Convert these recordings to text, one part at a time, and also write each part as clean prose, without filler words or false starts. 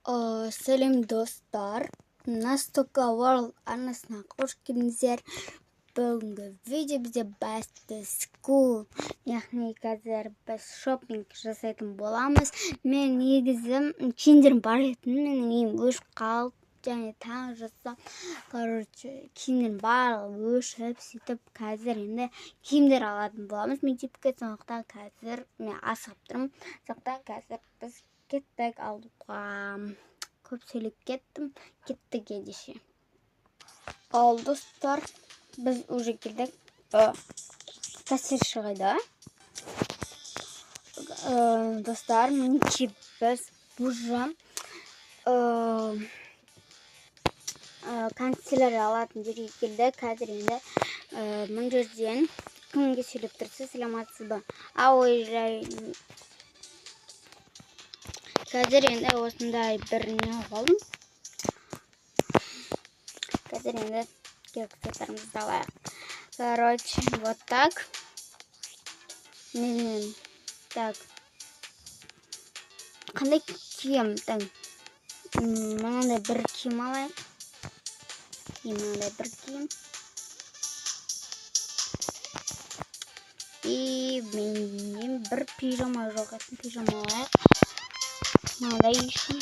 Сәлем достар, Настолько World арнасына қош келдіңіздер. Бүгінгі видео бізде back to school, яғни қазір біз шопинг жасайтын боламыз. Мен негізі киімдерім бар еді, менің үйім өшіп қалды, және таң жасап, киімдерім барлығы өшіп, сөйтіп қазір енді киімдер алатын боламыз. Мектепке, сондықтан қазір мен асығып тұрмын. Сондықтан қазір біз кеттік алуға. Көп сөйлеп кеттім, кеттік ендеше. Ал достар, біз уже келдік. Кассир шығайды. Достар, мінекей біз уже канцелярия алатын жерге келдік. Қазір енді мың жерден кімге сөйлеп тұрсыз, саламатсыз ба? Қазір енді осындай бір не алғалым. Қазір енді керек заттарымызды алайық. Короче, вот так. Так. Қандай киім? Мынандай бір киім алайық. Мынандай бір киім. И мен бір пижама жоқ етін пижама алайық. Мынандай еще.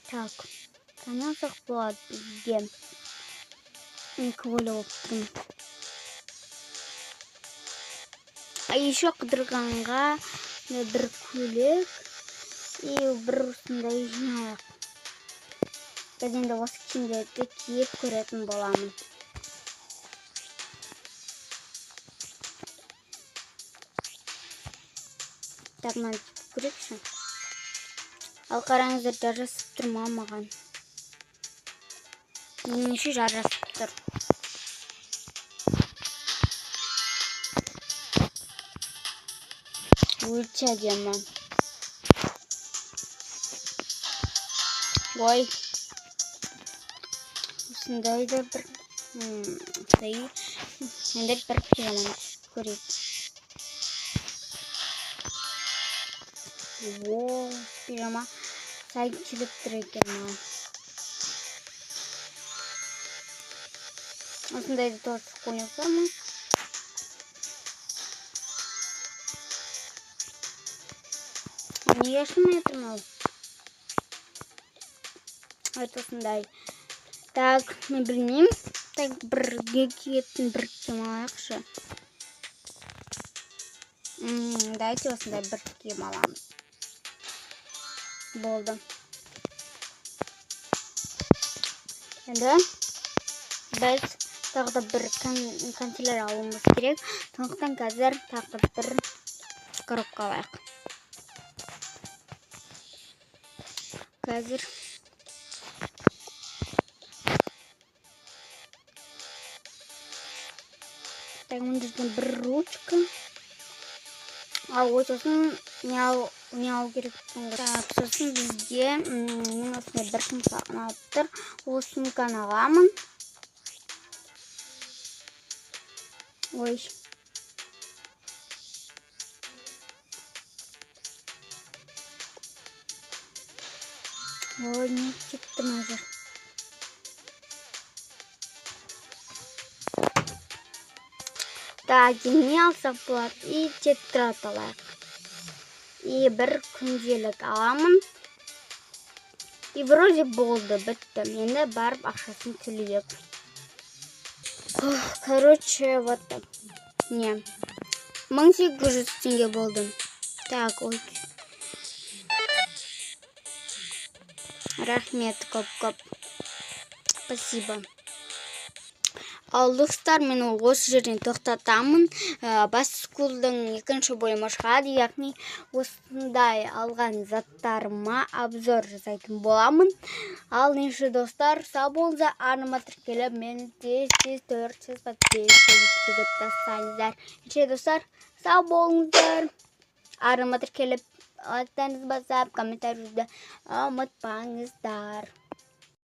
Так. Қане алсақ болады бізге? Екі ойлап тұрмын. Еще қыдырғанға бір көйлек и бір осындай жиналайық. Біз енді осы киімдерді киіп көретін боламын. Так, мынаны көрейікші. Ал қараңыздар, жарасып тұр ма маған? Неше жарасып тұр. Өте әдемі. Ой. Осындай да бір енді бір пижаманы көрейік. Пижама сай келіп тұр екен маған. Осындайды тоже қойып форма. Неге ашылмай тұрмау? Осындай. Так, мен білмеймін. Так, бірге киетін бір киім алайықшы. Дайте осындай бір киім аламыз. Болды. Енді біз тағы да бір канцелярия алуымыз керек. Сондықтан қазір тағы бір коробка алайық. Қазір мұнда бір ручка. Ал осысын не алу керек. Так, сосын бізге мен осындай бір сумка алып тұр. Ол сумканы аламын. Ой. Ой, не кетті мәжір. Так, не алсақ болады. И тетрадь алайық. И бір күнделік аламын. И вроде болды, бітті. Енді барып ақшасын төлейік. Короче, вот так. Не. 1800 теңге болды. Так, ой. Рахмет, көп-көп. Спасибо. Ал достар, мен осы жерден тоқтатамын. Баскулдың екінші бөлімі шығады, яғни осындай алған заттарыма обзор жасайтын боламын. Ал неше достар, сау болыңыздар, арныма тіркеліп, мен тез 400 подписчик жеткізіп тастаңыздар. Неше достар, сау болыңыздар, арныма тіркеліп, лайктарыңызды басып, комментарийді ұмытпаңыздар.